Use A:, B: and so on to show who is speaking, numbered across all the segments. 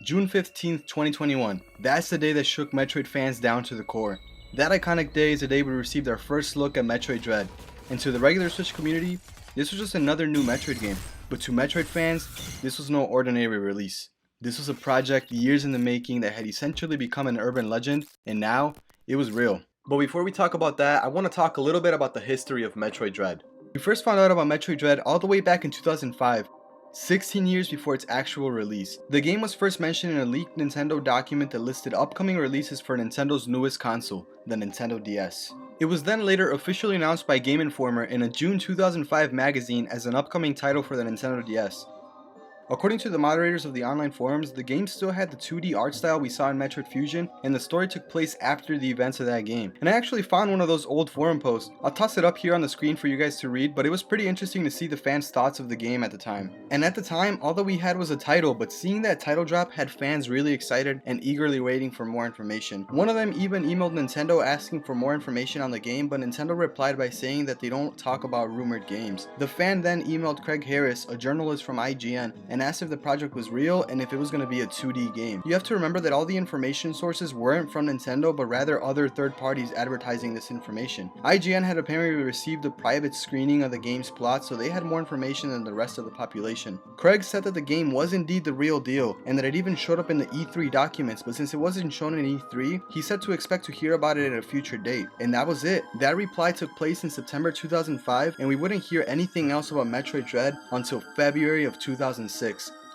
A: June 15th, 2021. That's the day that shook Metroid fans down to the core. That iconic day is the day we received our first look at Metroid Dread. And to the regular Switch community, this was just another new Metroid game. But to Metroid fans, this was no ordinary release. This was a project years in the making that had essentially become an urban legend, and now, it was real. But before we talk about that, I want to talk a little bit about the history of Metroid Dread. We first found out about Metroid Dread all the way back in 2005, 16 years before its actual release. The game was first mentioned in a leaked Nintendo document that listed upcoming releases for Nintendo's newest console, the Nintendo DS. It was then later officially announced by Game Informer in a June 2005 magazine as an upcoming title for the Nintendo DS. According to the moderators of the online forums, the game still had the 2D art style we saw in Metroid Fusion, and the story took place after the events of that game. And I actually found one of those old forum posts. I'll toss it up here on the screen for you guys to read, but it was pretty interesting to see the fans' thoughts of the game at the time. And at the time, all that we had was a title, but seeing that title drop had fans really excited and eagerly waiting for more information. One of them even emailed Nintendo asking for more information on the game, but Nintendo replied by saying that they don't talk about rumored games. The fan then emailed Craig Harris, a journalist from IGN, and asked if the project was real and if it was going to be a 2D game. You have to remember that all the information sources weren't from Nintendo, but rather other third parties advertising this information. IGN had apparently received a private screening of the game's plot, so they had more information than the rest of the population. Craig said that the game was indeed the real deal, and that it even showed up in the E3 documents, but since it wasn't shown in E3, he said to expect to hear about it at a future date. And that was it. That reply took place in September 2005, and we wouldn't hear anything else about Metroid Dread until February of 2006.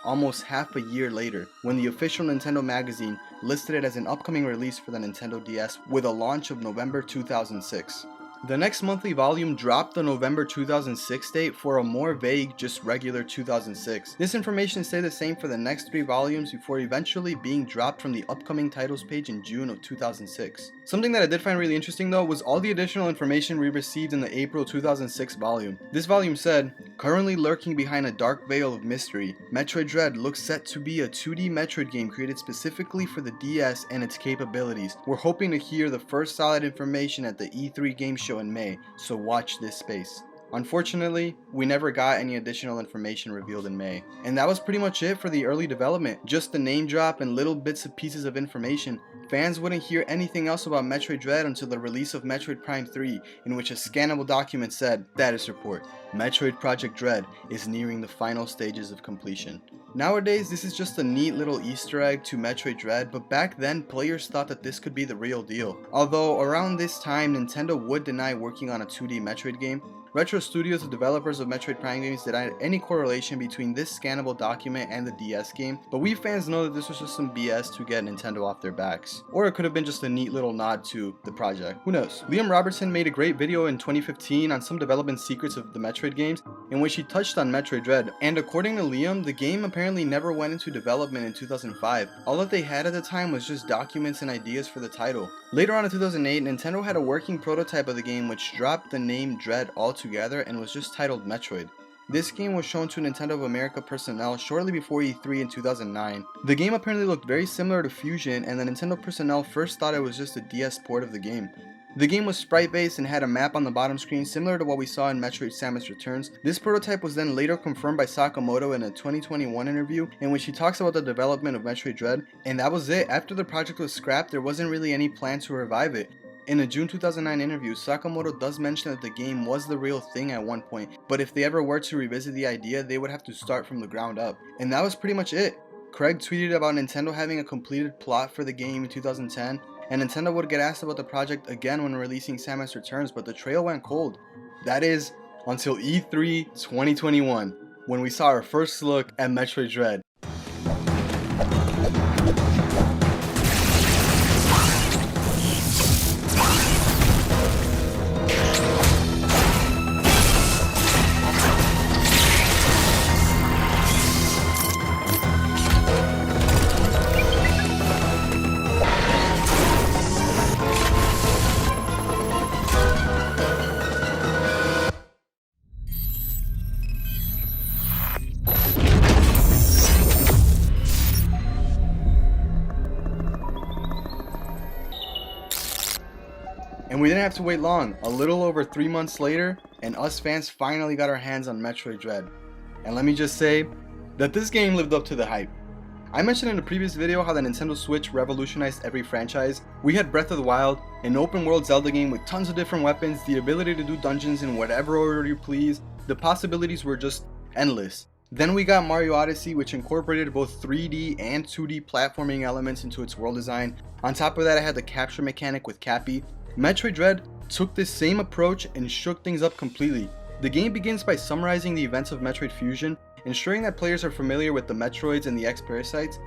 A: Almost half a year later, when the official Nintendo magazine listed it as an upcoming release for the Nintendo DS with a launch of November 2006. The next monthly volume dropped the November 2006 date for a more vague, just regular 2006. This information stayed the same for the next 3 volumes before eventually being dropped from the upcoming titles page in June of 2006. Something that I did find really interesting though was all the additional information we received in the April 2006 volume. This volume said, "Currently lurking behind a dark veil of mystery, Metroid Dread looks set to be a 2D Metroid game created specifically for the DS and its capabilities. We're hoping to hear the first solid information at the E3 game show in May, so watch this space." Unfortunately, we never got any additional information revealed in May. And that was pretty much it for the early development, just the name drop and little bits of pieces of information. Fans wouldn't hear anything else about Metroid Dread until the release of Metroid Prime 3, in which a scannable document said, "Status report, Metroid Project Dread is nearing the final stages of completion." Nowadays, this is just a neat little Easter egg to Metroid Dread, but back then, players thought that this could be the real deal. Although, around this time, Nintendo would deny working on a 2D Metroid game, Retro Studios, the developers of Metroid Prime games, denied any correlation between this scannable document and the DS game, but we fans know that this was just some BS to get Nintendo off their backs. Or it could have been just a neat little nod to the project. Who knows? Liam Robertson made a great video in 2015 on some development secrets of the Metroid games, in which he touched on Metroid Dread, and according to Liam, the game apparently never went into development in 2005. All that they had at the time was just documents and ideas for the title. Later on in 2008, Nintendo had a working prototype of the game which dropped the name Dread altogether and was just titled Metroid. This game was shown to Nintendo of America personnel shortly before E3 in 2009. The game apparently looked very similar to Fusion, and the Nintendo personnel first thought it was just a DS port of the game. The game was sprite-based and had a map on the bottom screen similar to what we saw in Metroid Samus Returns. This prototype was then later confirmed by Sakamoto in a 2021 interview in which he talks about the development of Metroid Dread, and that was it. After the project was scrapped, there wasn't really any plan to revive it. In a June 2009 interview, Sakamoto does mention that the game was the real thing at one point, but if they ever were to revisit the idea, they would have to start from the ground up. And that was pretty much it. Craig tweeted about Nintendo having a completed plot for the game in 2010, and Nintendo would get asked about the project again when releasing Samus Returns, but the trail went cold. That is, until E3 2021, when we saw our first look at Metroid Dread. And we didn't have to wait long. A little over 3 months later, and us fans finally got our hands on Metroid Dread. And let me just say that this game lived up to the hype. I mentioned in a previous video how the Nintendo Switch revolutionized every franchise. We had Breath of the Wild, an open world Zelda game with tons of different weapons, the ability to do dungeons in whatever order you please. The possibilities were just endless. Then we got Mario Odyssey, which incorporated both 3D and 2D platforming elements into its world design. On top of that, I had the capture mechanic with Cappy. Metroid Dread took this same approach and shook things up completely. The game begins by summarizing the events of Metroid Fusion, ensuring that players are familiar with the Metroids and the X-Parasites.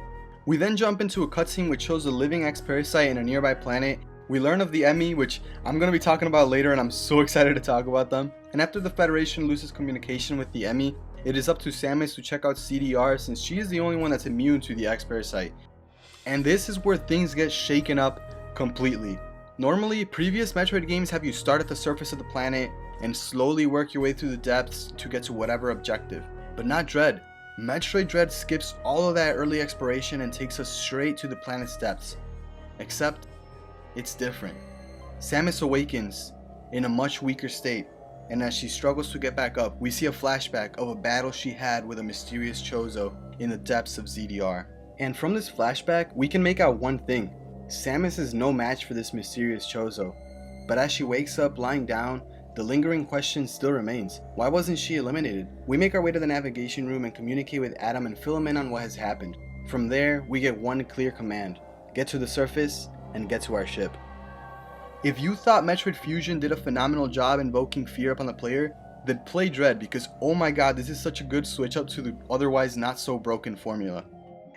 A: We then jump into a cutscene which shows a living X-Parasite in a nearby planet. We learn of the Emmy, which I'm going to be talking about later, and I'm so excited to talk about them. And after the Federation loses communication with the Emmy, it is up to Samus to check out CDR, since she is the only one that's immune to the X-Parasite. And this is where things get shaken up completely. Normally, previous Metroid games have you start at the surface of the planet and slowly work your way through the depths to get to whatever objective. But not Dread. Metroid Dread skips all of that early exploration and takes us straight to the planet's depths. Except, it's different. Samus awakens in a much weaker state, and as she struggles to get back up, we see a flashback of a battle she had with a mysterious Chozo in the depths of ZDR. And from this flashback, we can make out one thing. Samus is no match for this mysterious Chozo. But as she wakes up lying down, the lingering question still remains. Why wasn't she eliminated? We make our way to the navigation room and communicate with Adam and fill him in on what has happened. From there, we get one clear command: get to the surface and get to our ship. If you thought Metroid Fusion did a phenomenal job invoking fear upon the player, then play Dread, because oh my god, this is such a good switch up to the otherwise not so broken formula.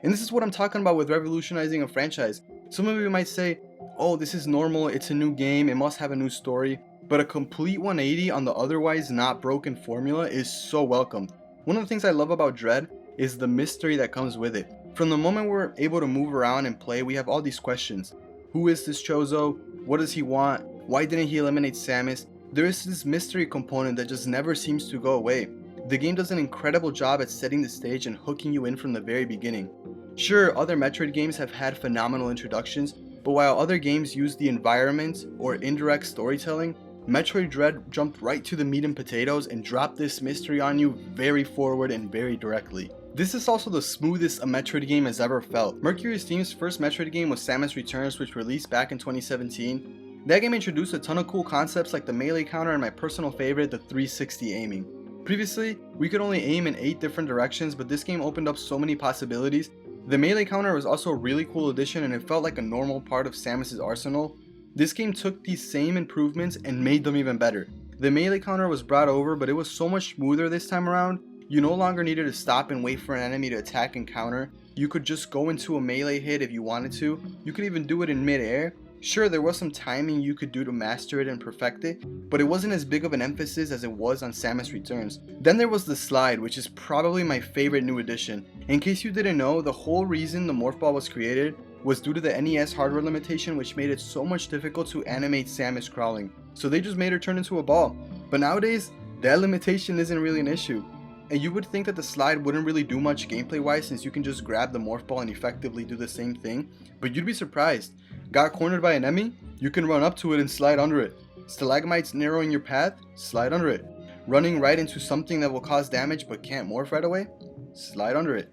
A: And this is what I'm talking about with revolutionizing a franchise. Some of you might say, oh, this is normal, it's a new game, it must have a new story. But a complete 180 on the otherwise not broken formula is so welcome. One of the things I love about Dread is the mystery that comes with it. From the moment we're able to move around and play, we have all these questions. Who is this Chozo? What does he want? Why didn't he eliminate Samus? There is this mystery component that just never seems to go away. The game does an incredible job at setting the stage and hooking you in from the very beginning. Sure, other Metroid games have had phenomenal introductions, but while other games use the environment or indirect storytelling, Metroid Dread jumped right to the meat and potatoes and dropped this mystery on you very forward and very directly. This is also the smoothest a Metroid game has ever felt. Mercury Steam's first Metroid game was Samus Returns, which released back in 2017. That game introduced a ton of cool concepts like the melee counter and my personal favorite, the 360 aiming. Previously, we could only aim in 8 different directions, but this game opened up so many possibilities. The melee counter was also a really cool addition, and it felt like a normal part of Samus's arsenal. This game took these same improvements and made them even better. The melee counter was brought over, but it was so much smoother this time around. You no longer needed to stop and wait for an enemy to attack and counter. You could just go into a melee hit if you wanted to. You could even do it in mid-air. Sure, there was some timing you could do to master it and perfect it, but it wasn't as big of an emphasis as it was on Samus Returns. Then there was the slide, which is probably my favorite new addition. In case you didn't know, the whole reason the Morph Ball was created was due to the NES hardware limitation, which made it so much difficult to animate Samus crawling. So they just made her turn into a ball. But nowadays, that limitation isn't really an issue. And you would think that the slide wouldn't really do much gameplay wise, since you can just grab the Morph Ball and effectively do the same thing, but you'd be surprised. Got cornered by an enemy? You can run up to it and slide under it. Stalagmites narrowing your path? Slide under it. Running right into something that will cause damage but can't morph right away? Slide under it.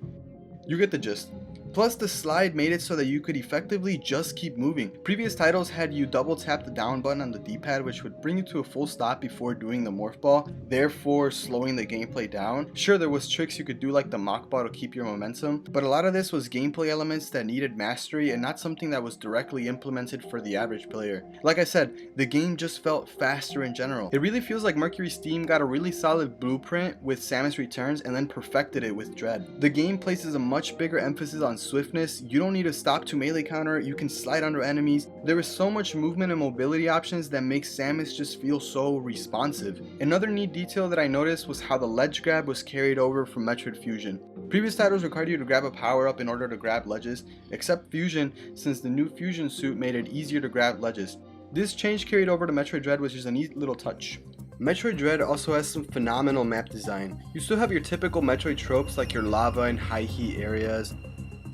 A: You get the gist. Plus, the slide made it so that you could effectively just keep moving. Previous titles had you double tap the down button on the D-pad, which would bring you to a full stop before doing the Morph Ball, therefore slowing the gameplay down. Sure, there was tricks you could do like the Mach Ball to keep your momentum, but a lot of this was gameplay elements that needed mastery and not something that was directly implemented for the average player. Like I said, the game just felt faster in general. It really feels like Mercury Steam got a really solid blueprint with Samus Returns and then perfected it with Dread. The game places a much bigger emphasis on swiftness. You don't need to stop to melee counter, you can slide under enemies. There is so much movement and mobility options that makes Samus just feel so responsive. Another neat detail that I noticed was how the ledge grab was carried over from Metroid Fusion. Previous titles required you to grab a power up in order to grab ledges, except Fusion, since the new Fusion suit made it easier to grab ledges. This change carried over to Metroid Dread, which is a neat little touch. Metroid Dread also has some phenomenal map design. You still have your typical Metroid tropes like your lava and high heat areas,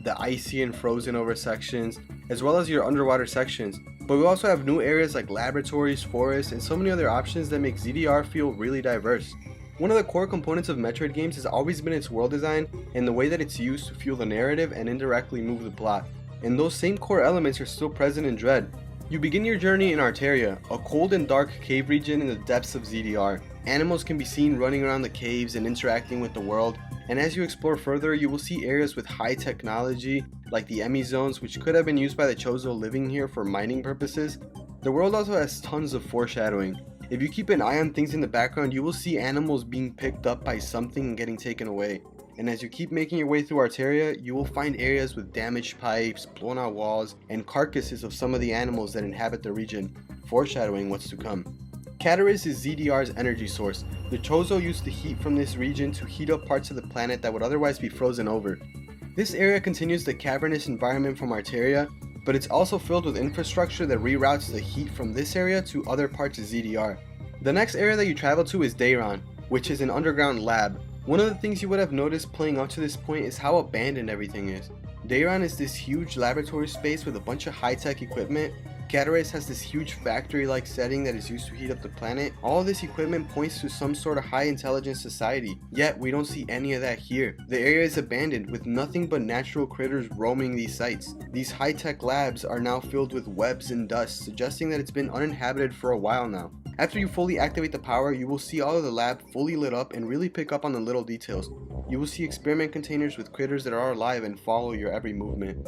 A: the icy and frozen over sections, as well as your underwater sections. But we also have new areas like laboratories, forests, and so many other options that make ZDR feel really diverse. One of the core components of Metroid games has always been its world design and the way that it's used to fuel the narrative and indirectly move the plot. And those same core elements are still present in Dread. You begin your journey in Arteria, a cold and dark cave region in the depths of ZDR. Animals can be seen running around the caves and interacting with the world, and as you explore further, you will see areas with high technology like the Emmy zones, which could have been used by the Chozo living here for mining purposes. The world also has tons of foreshadowing. If you keep an eye on things in the background, you will see animals being picked up by something and getting taken away. And as you keep making your way through Arteria, you will find areas with damaged pipes, blown out walls, and carcasses of some of the animals that inhabit the region, foreshadowing what's to come. Cataris is ZDR's energy source. The Chozo used the heat from this region to heat up parts of the planet that would otherwise be frozen over. This area continues the cavernous environment from Arteria, but it's also filled with infrastructure that reroutes the heat from this area to other parts of ZDR. The next area that you travel to is Dayron, which is an underground lab. One of the things you would have noticed playing up to this point is how abandoned everything is. Dayron is this huge laboratory space with a bunch of high-tech equipment. Cataris has this huge factory-like setting that is used to heat up the planet. All of this equipment points to some sort of high-intelligence society, yet we don't see any of that here. The area is abandoned with nothing but natural critters roaming these sites. These high-tech labs are now filled with webs and dust, suggesting that it's been uninhabited for a while now. After you fully activate the power, you will see all of the lab fully lit up and really pick up on the little details. You will see experiment containers with critters that are alive and follow your every movement.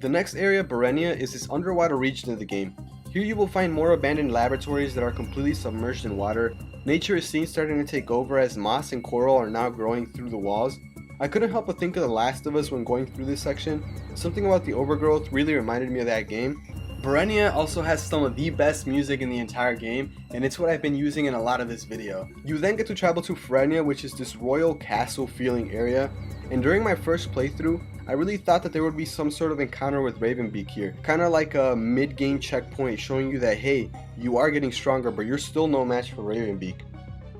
A: The next area, Berenia, is this underwater region of the game. Here you will find more abandoned laboratories that are completely submerged in water. Nature is seen starting to take over as moss and coral are now growing through the walls. I couldn't help but think of The Last of Us when going through this section. Something about the overgrowth really reminded me of that game. Berenia also has some of the best music in the entire game, and it's what I've been using in a lot of this video. You then get to travel to Frenia, which is this royal castle feeling area, and during my first playthrough, I really thought that there would be some sort of encounter with Ravenbeak here, kind of like a mid-game checkpoint showing you that hey, you are getting stronger but you're still no match for Ravenbeak.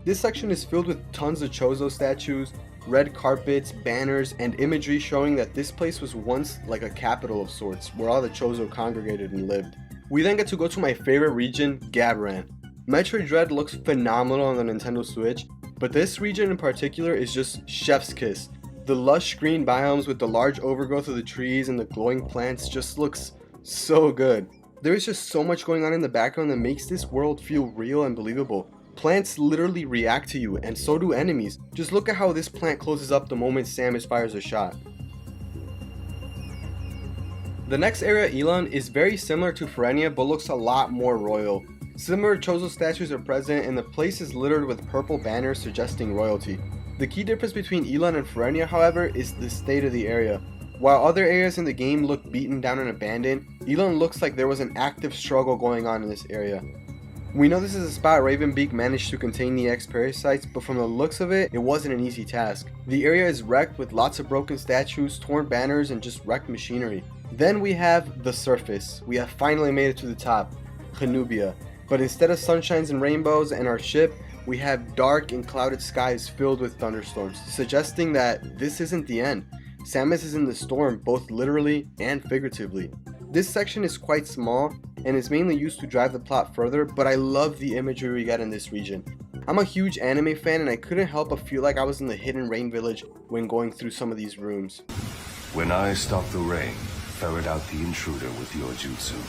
A: This section is filled with tons of Chozo statues, red carpets, banners, and imagery showing that this place was once like a capital of sorts, where all the Chozo congregated and lived. We then get to go to my favorite region, Gabaran. Metroid Dread looks phenomenal on the Nintendo Switch, but this region in particular is just chef's kiss. The lush green biomes with the large overgrowth of the trees and the glowing plants just looks so good. There is just so much going on in the background that makes this world feel real and believable. Plants literally react to you, and so do enemies. Just look at how this plant closes up the moment Samus fires a shot. The next area, Elan, is very similar to Frenia but looks a lot more royal. Similar Chozo statues are present and the place is littered with purple banners suggesting royalty. The key difference between Elan and Frenia, however, is the state of the area. While other areas in the game look beaten down and abandoned, Elan looks like there was an active struggle going on in this area. We know this is a spot Ravenbeak managed to contain the X-Parasites, but from the looks of it, it wasn't an easy task. The area is wrecked with lots of broken statues, torn banners, and just wrecked machinery. Then we have the surface. We have finally made it to the top, Hanubia. But instead of sunshines and rainbows and our ship, we have dark and clouded skies filled with thunderstorms, suggesting that this isn't the end. Samus is in the storm, both literally and figuratively. This section is quite small and is mainly used to drive the plot further, but I love the imagery we get in this region. I'm a huge anime fan and I couldn't help but feel like I was in the Hidden Rain village when going through some of these rooms.
B: When I stop the rain, ferret out the intruder with your jutsu.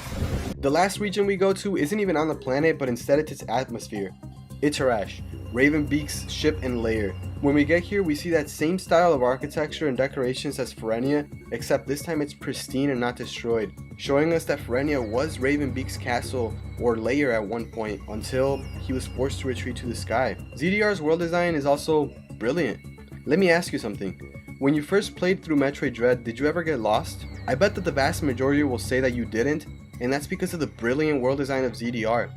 A: The last region we go to isn't even on the planet, but instead it's its atmosphere. Itarash, Ravenbeak's ship and lair. When we get here, we see that same style of architecture and decorations as Frenia, except this time it's pristine and not destroyed, showing us that Frenia was Ravenbeak's castle or lair at one point until he was forced to retreat to the sky. ZDR's world design is also brilliant. Let me ask you something. When you first played through Metroid Dread, did you ever get lost? I bet that the vast majority will say that you didn't, and that's because of the brilliant world design of ZDR.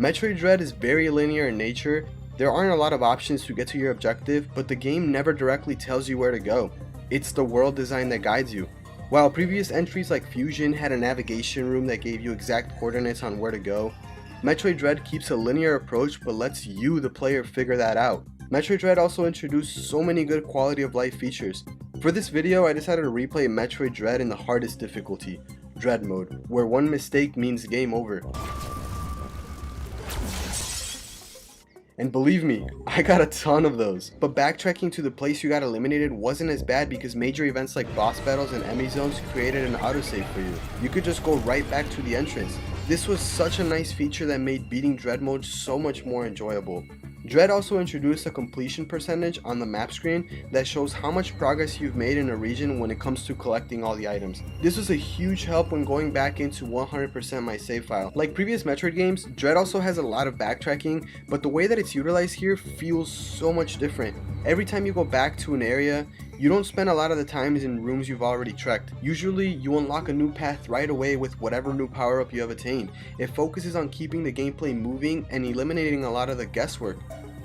A: Metroid Dread is very linear in nature. There aren't a lot of options to get to your objective, but the game never directly tells you where to go. It's the world design that guides you. While previous entries like Fusion had a navigation room that gave you exact coordinates on where to go, Metroid Dread keeps a linear approach but lets you, the player, figure that out. Metroid Dread also introduced so many good quality of life features. For this video, I decided to replay Metroid Dread in the hardest difficulty, Dread mode, where one mistake means game over. And believe me, I got a ton of those. But backtracking to the place you got eliminated wasn't as bad because major events like boss battles and enemy zones created an autosave for you. You could just go right back to the entrance. This was such a nice feature that made beating Dread mode so much more enjoyable. Dread also introduced a completion percentage on the map screen that shows how much progress you've made in a region when it comes to collecting all the items. This was a huge help when going back into 100% my save file. Like previous Metroid games, Dread also has a lot of backtracking, but the way that it's utilized here feels so much different. Every time you go back to an area, you don't spend a lot of the times in rooms you've already trekked. Usually, you unlock a new path right away with whatever new power-up you have attained. It focuses on keeping the gameplay moving and eliminating a lot of the guesswork.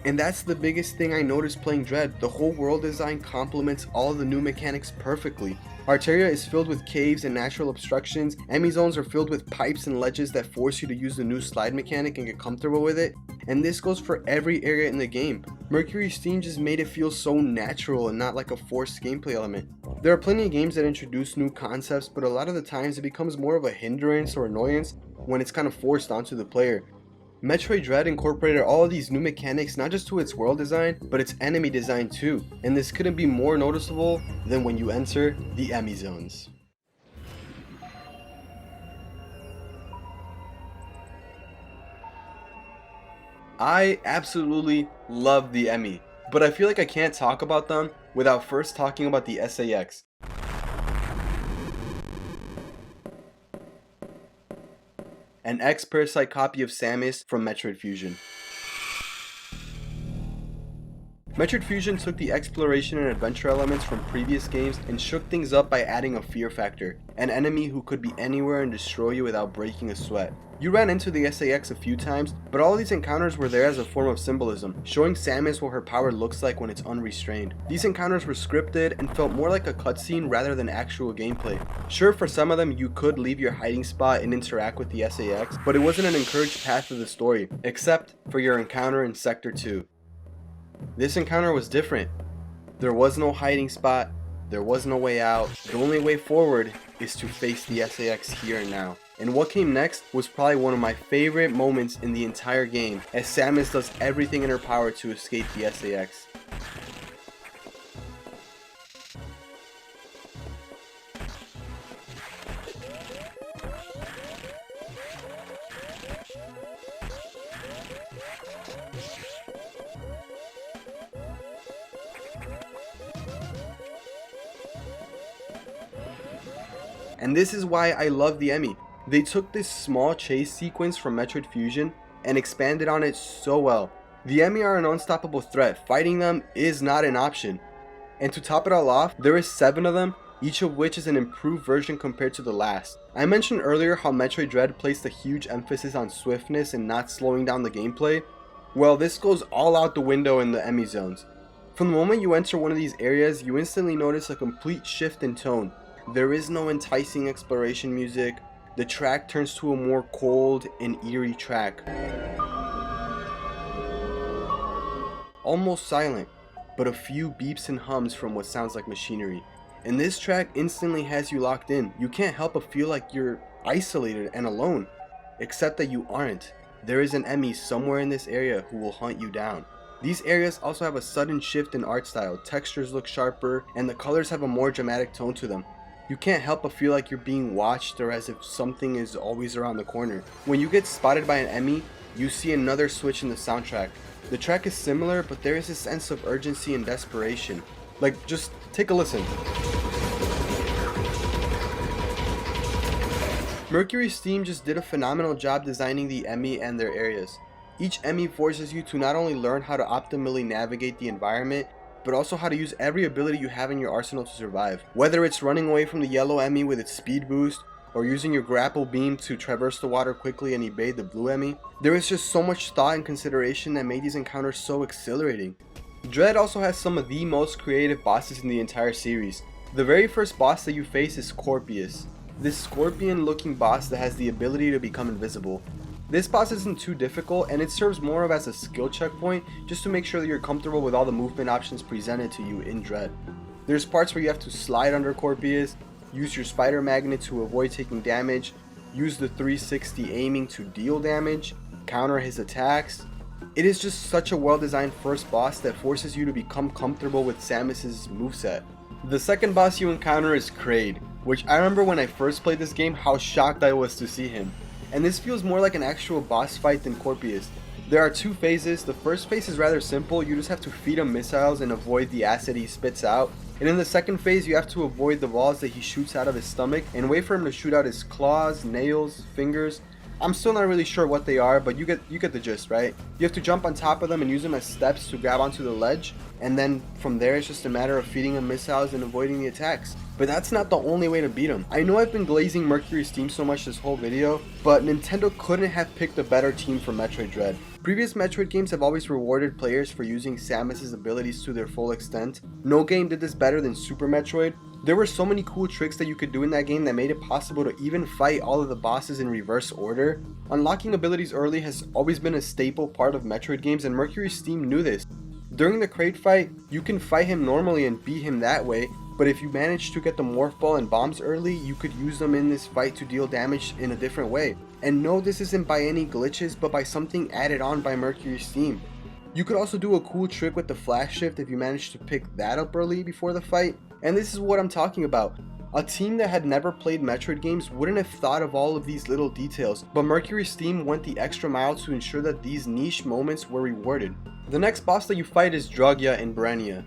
A: And that's the biggest thing I noticed playing Dread. The whole world design complements all of the new mechanics perfectly. Arteria is filled with caves and natural obstructions. Enemy zones are filled with pipes and ledges that force you to use the new slide mechanic and get comfortable with it. And this goes for every area in the game. Mercury Steam just made it feel so natural and not like a forced gameplay element. There are plenty of games that introduce new concepts, but a lot of the times it becomes more of a hindrance or annoyance when it's kind of forced onto the player. Metroid Dread incorporated all of these new mechanics not just to its world design, but its enemy design too, and this couldn't be more noticeable than when you enter the enemy zones. I absolutely love the Emmy, but I feel like I can't talk about them without first talking about the SAX. An X-Parasite copy of Samus from Metroid Fusion. Metroid Fusion took the exploration and adventure elements from previous games and shook things up by adding a fear factor, an enemy who could be anywhere and destroy you without breaking a sweat. You ran into the SAX a few times, but all of these encounters were there as a form of symbolism, showing Samus what her power looks like when it's unrestrained. These encounters were scripted and felt more like a cutscene rather than actual gameplay. Sure, for some of them you could leave your hiding spot and interact with the SAX, but it wasn't an encouraged path of the story, except for your encounter in Sector 2. This encounter was different. There was no hiding spot, there was no way out. The only way forward is to face the SAX here and now. And what came next was probably one of my favorite moments in the entire game, as Samus does everything in her power to escape the SAX. And this is why I love the Emmy. They took this small chase sequence from Metroid Fusion and expanded on it so well. The Emmy are an unstoppable threat. Fighting them is not an option. And to top it all off, there is 7 of them, each of which is an improved version compared to the last. I mentioned earlier how Metroid Dread placed a huge emphasis on swiftness and not slowing down the gameplay. Well, this goes all out the window in the Emmy zones. From the moment you enter one of these areas, you instantly notice a complete shift in tone. There is no enticing exploration music. The track turns to a more cold and eerie track. Almost silent, but a few beeps and hums from what sounds like machinery. And this track instantly has you locked in. You can't help but feel like you're isolated and alone. Except that you aren't. There is an enemy somewhere in this area who will hunt you down. These areas also have a sudden shift in art style. Textures look sharper, and the colors have a more dramatic tone to them. You can't help but feel like you're being watched or as if something is always around the corner. When you get spotted by an enemy, you see another switch in the soundtrack. The track is similar, but there is a sense of urgency and desperation. Like, just take a listen. Mercury Steam just did a phenomenal job designing the Emmy and their areas. Each Emmy forces you to not only learn how to optimally navigate the environment, but also how to use every ability you have in your arsenal to survive. Whether it's running away from the yellow Emmy with its speed boost, or using your grapple beam to traverse the water quickly and evade the blue Emmy, there is just so much thought and consideration that made these encounters so exhilarating. Dread also has some of the most creative bosses in the entire series. The very first boss that you face is Scorpius, this scorpion looking boss that has the ability to become invisible. This boss isn't too difficult, and it serves more of as a skill checkpoint just to make sure that you're comfortable with all the movement options presented to you in Dread. There's parts where you have to slide under Scorpius, use your spider magnet to avoid taking damage, use the 360 aiming to deal damage, counter his attacks, It is just such a well designed first boss that forces you to become comfortable with Samus's moveset. The second boss you encounter is Kraid, which I remember when I first played this game how shocked I was to see him. And this feels more like an actual boss fight than Corpius. There are two phases. The first phase is rather simple, you just have to feed him missiles and avoid the acid he spits out. And in the second phase you have to avoid the balls that he shoots out of his stomach and wait for him to shoot out his claws, nails, fingers. I'm still not really sure what they are, but you get the gist, right? You have to jump on top of them and use them as steps to grab onto the ledge, and then from there it's just a matter of feeding him missiles and avoiding the attacks. But that's not the only way to beat him. I know I've been glazing Mercury's team so much this whole video, but Nintendo couldn't have picked a better team for Metroid Dread. Previous Metroid games have always rewarded players for using Samus's abilities to their full extent. No game did this better than Super Metroid. There were so many cool tricks that you could do in that game that made it possible to even fight all of the bosses in reverse order. Unlocking abilities early has always been a staple part of Metroid games, and Mercury's team knew this. During the Kraid fight, you can fight him normally and beat him that way, but if you manage to get the Morph Ball and bombs early, you could use them in this fight to deal damage in a different way. And no, this isn't by any glitches, but by something added on by Mercury's team. You could also do a cool trick with the flash shift if you manage to pick that up early before the fight. And this is what I'm talking about. A team that had never played Metroid games wouldn't have thought of all of these little details, but Mercury's team went the extra mile to ensure that these niche moments were rewarded. The next boss that you fight is Drugya in Brania.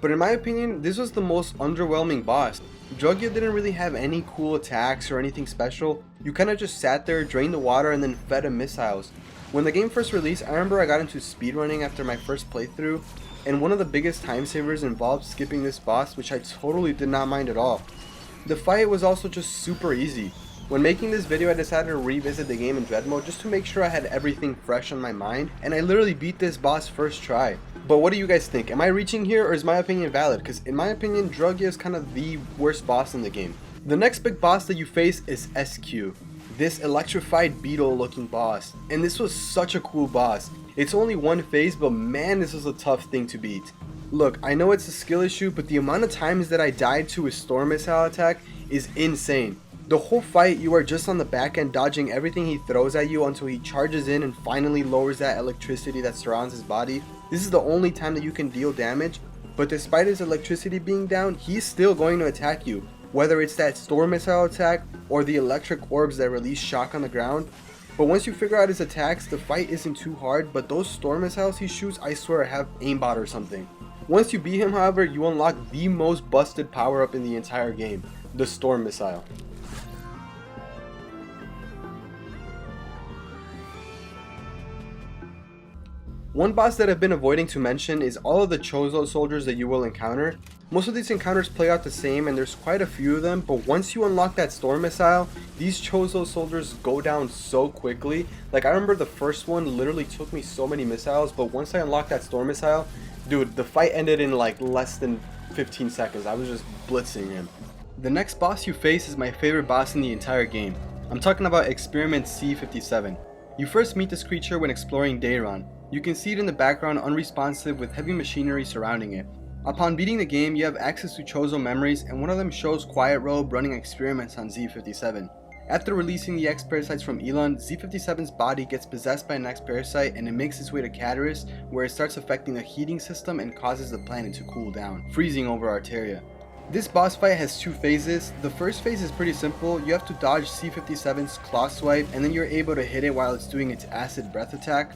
A: But in my opinion, this was the most underwhelming boss. Drugya didn't really have any cool attacks or anything special. You kinda just sat there, drained the water, and then fed him missiles. When the game first released, I remember I got into speedrunning after my first playthrough, and one of the biggest time savers involved skipping this boss, which I totally did not mind at all. The fight was also just super easy. When making this video, I decided to revisit the game in Dread mode just to make sure I had everything fresh on my mind, and I literally beat this boss first try. But what do you guys think? Am I reaching here, or is my opinion valid? Because in my opinion, Drugya is kind of the worst boss in the game. The next big boss that you face is SQ, this electrified beetle looking boss, and this was such a cool boss. It's only one phase, but man, this was a tough thing to beat. Look, I know it's a skill issue, but the amount of times that I died to his storm missile attack is insane. The whole fight, you are just on the back end dodging everything he throws at you until he charges in and finally lowers that electricity that surrounds his body. This is the only time that you can deal damage, but despite his electricity being down, he's still going to attack you. Whether it's that storm missile attack or the electric orbs that release shock on the ground. But once you figure out his attacks, the fight isn't too hard, but those storm missiles he shoots, I swear have aimbot or something. Once you beat him, however, you unlock the most busted power up in the entire game, the storm missile. One boss that I've been avoiding to mention is all of the Chozo soldiers that you will encounter. Most of these encounters play out the same, and there's quite a few of them, but once you unlock that storm missile, these Chozo soldiers go down so quickly. Like, I remember the first one literally took me so many missiles, but once I unlocked that storm missile, dude, the fight ended in like less than 15 seconds. I was just blitzing him. The next boss you face is my favorite boss in the entire game. I'm talking about Experiment C57. You first meet this creature when exploring Dayron. You can see it in the background unresponsive with heavy machinery surrounding it. Upon beating the game, you have access to Chozo memories, and one of them shows Quiet Robe running experiments on Z57. After releasing the X-Parasites from Elon, Z57's body gets possessed by an X-Parasite and it makes its way to Cataris, where it starts affecting the heating system and causes the planet to cool down, freezing over Arteria. This boss fight has two phases. The first phase is pretty simple. You have to dodge C57's claw swipe, and then you're able to hit it while it's doing its acid breath attack.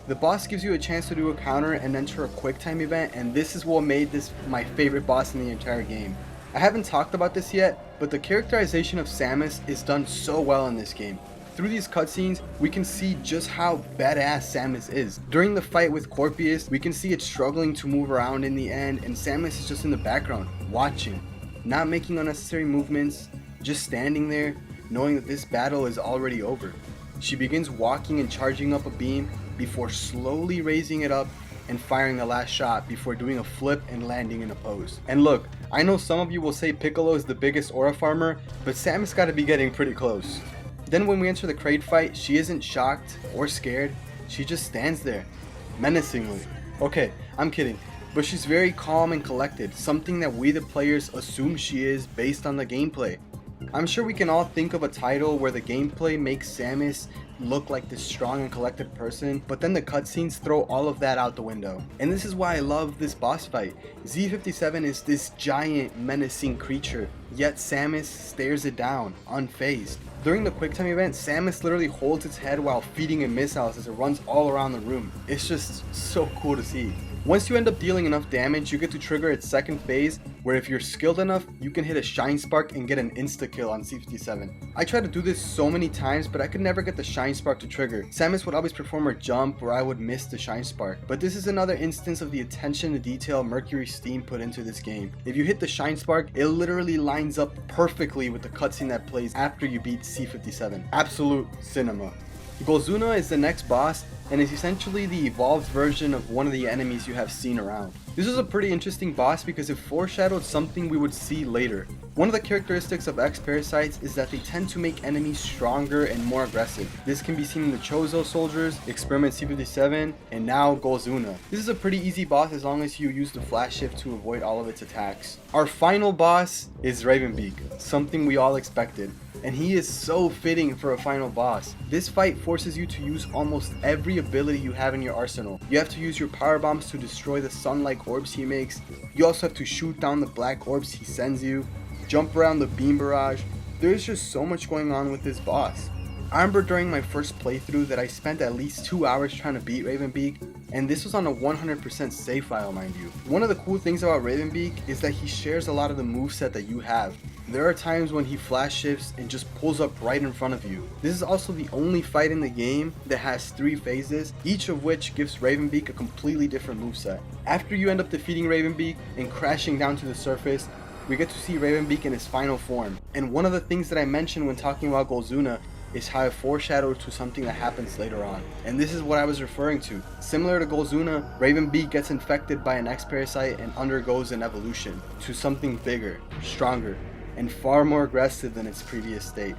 A: The boss gives you a chance to do a counter and enter a quick time event, and this is what made this my favorite boss in the entire game. I haven't talked about this yet, but the characterization of Samus is done so well in this game. Through these cutscenes, we can see just how badass Samus is. During the fight with Corpius, we can see it struggling to move around in the end, and Samus is just in the background, watching, not making unnecessary movements, just standing there, knowing that this battle is already over. She begins walking and charging up a beam, before slowly raising it up and firing the last shot before doing a flip and landing in a pose. And look, I know some of you will say Piccolo is the biggest aura farmer, but Samus gotta be getting pretty close. Then when we enter the Kraid fight, she isn't shocked or scared, she just stands there, menacingly. Okay, I'm kidding, but she's very calm and collected, something that we the players assume she is based on the gameplay. I'm sure we can all think of a title where the gameplay makes Samus look like this strong and collected person, but then the cutscenes throw all of that out the window. And this is why I love this boss fight. Z57 is this giant, menacing creature, yet Samus stares it down, unfazed. During the quick time event, Samus literally holds its head while feeding it missiles as it runs all around the room. It's just so cool to see. Once you end up dealing enough damage, you get to trigger its second phase, where if you're skilled enough, you can hit a Shine Spark and get an insta-kill on Z57. I tried to do this so many times, but I could never get the Shine Spark to trigger. Samus would always perform her jump, or I would miss the Shine Spark. But this is another instance of the attention to detail Mercury Steam put into this game. If you hit the Shine Spark, it literally lines up perfectly with the cutscene that plays after you beat C57. Absolute cinema. Golzuna is the next boss, and is essentially the evolved version of one of the enemies you have seen around. This is a pretty interesting boss because it foreshadowed something we would see later. One of the characteristics of X-Parasites is that they tend to make enemies stronger and more aggressive. This can be seen in the Chozo soldiers, Experiment C57, and now Golzuna. This is a pretty easy boss as long as you use the flash shift to avoid all of its attacks. Our final boss is Ravenbeak, something we all expected. And he is so fitting for a final boss. This fight forces you to use almost every ability you have in your arsenal. You have to use your power bombs to destroy the sun-like orbs he makes. You also have to shoot down the black orbs he sends you, jump around the beam barrage. There's just so much going on with this boss. I remember during my first playthrough that I spent at least 2 hours trying to beat Ravenbeak, and this was on a 100% save file, mind you. One of the cool things about Ravenbeak is that he shares a lot of the moveset that you have. There are times when he flash shifts and just pulls up right in front of you. This is also the only fight in the game that has 3 phases, each of which gives Ravenbeak a completely different moveset. After you end up defeating Ravenbeak and crashing down to the surface, we get to see Ravenbeak in his final form. And one of the things that I mentioned when talking about Golzuna is how it foreshadowed to something that happens later on. And this is what I was referring to. Similar to Golzuna, Ravenbeak gets infected by an X-Parasite and undergoes an evolution to something bigger, stronger, and far more aggressive than its previous state.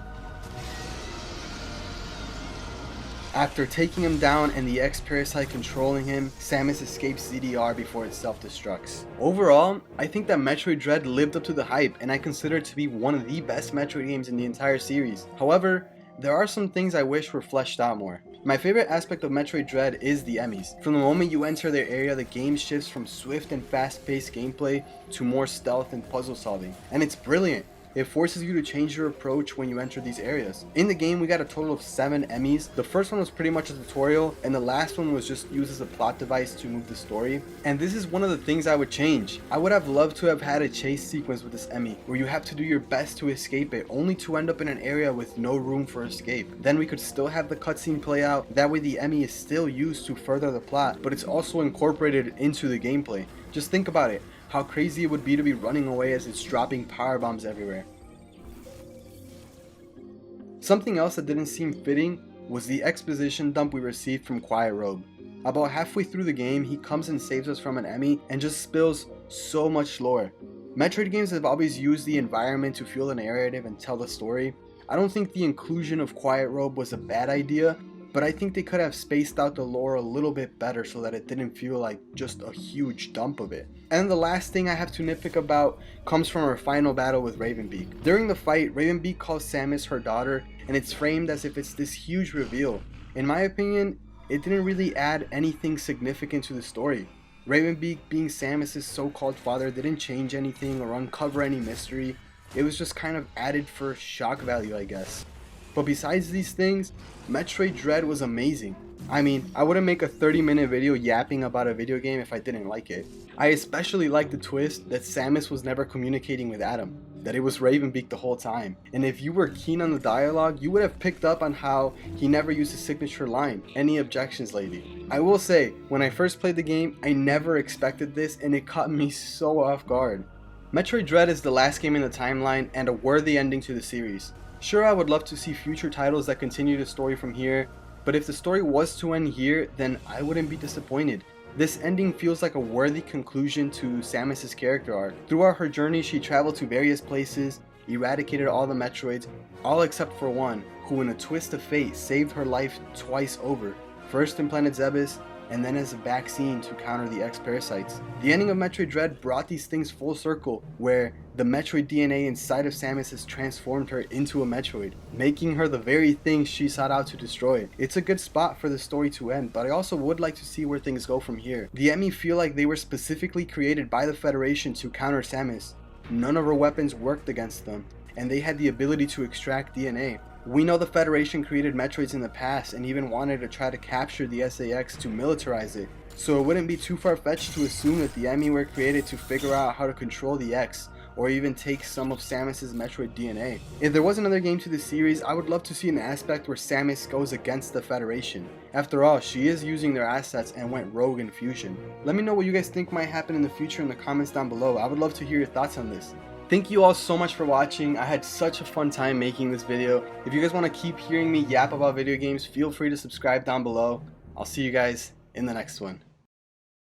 A: After taking him down and the X-Parasite controlling him, Samus escapes ZDR before it self-destructs. Overall, I think that Metroid Dread lived up to the hype, and I consider it to be one of the best Metroid games in the entire series. However, there are some things I wish were fleshed out more. My favorite aspect of Metroid Dread is the enemies. From the moment you enter their area, the game shifts from swift and fast-paced gameplay to more stealth and puzzle solving. And it's brilliant. It forces you to change your approach when you enter these areas. In the game, we got a total of 7 Emmys. The first one was pretty much a tutorial, and the last one was just used as a plot device to move the story. And this is one of the things I would change. I would have loved to have had a chase sequence with this Emmy, where you have to do your best to escape it, only to end up in an area with no room for escape. Then we could still have the cutscene play out, that way the Emmy is still used to further the plot, but it's also incorporated into the gameplay. Just think about it. How crazy it would be to be running away as it's dropping power bombs everywhere. Something else that didn't seem fitting was the exposition dump we received from Quiet Robe. About halfway through the game, he comes and saves us from an Emmy and just spills so much lore. Metroid games have always used the environment to fuel the narrative and tell the story. I don't think the inclusion of Quiet Robe was a bad idea, but I think they could have spaced out the lore a little bit better so that it didn't feel like just a huge dump of it. And the last thing I have to nitpick about comes from our final battle with Ravenbeak. During the fight, Ravenbeak calls Samus her daughter, and it's framed as if it's this huge reveal. In my opinion, it didn't really add anything significant to the story. Ravenbeak being Samus' so-called father didn't change anything or uncover any mystery. It was just kind of added for shock value, I guess. But besides these things, Metroid Dread was amazing. I mean, I wouldn't make a 30-minute video yapping about a video game if I didn't like it. I especially liked the twist that Samus was never communicating with Adam, that it was Ravenbeak the whole time. And if you were keen on the dialogue, you would have picked up on how he never used his signature line. Any objections, lady? I will say, when I first played the game, I never expected this, and it caught me so off guard. Metroid Dread is the last game in the timeline and a worthy ending to the series. Sure, I would love to see future titles that continue the story from here, but if the story was to end here, then I wouldn't be disappointed. This ending feels like a worthy conclusion to Samus' character arc. Throughout her journey, she traveled to various places, eradicated all the Metroids, all except for one, who in a twist of fate saved her life twice over. First in Planet Zebes, and then as a vaccine to counter the X parasites. The ending of Metroid Dread brought these things full circle, where the Metroid DNA inside of Samus has transformed her into a Metroid, making her the very thing she sought out to destroy. It's a good spot for the story to end, but I also would like to see where things go from here. The Emmy feel like they were specifically created by the Federation to counter Samus. None of her weapons worked against them, and they had the ability to extract DNA. We know the Federation created Metroids in the past and even wanted to try to capture the SAX to militarize it, so it wouldn't be too far-fetched to assume that the Emmy were created to figure out how to control the X, or even take some of Samus's Metroid DNA. If there was another game to this series, I would love to see an aspect where Samus goes against the Federation. After all, she is using their assets and went rogue in Fusion. Let me know what you guys think might happen in the future in the comments down below. I would love to hear your thoughts on this. Thank you all so much for watching. I had such a fun time making this video. If you guys want to keep hearing me yap about video games, feel free to subscribe down below. I'll see you guys in the next one.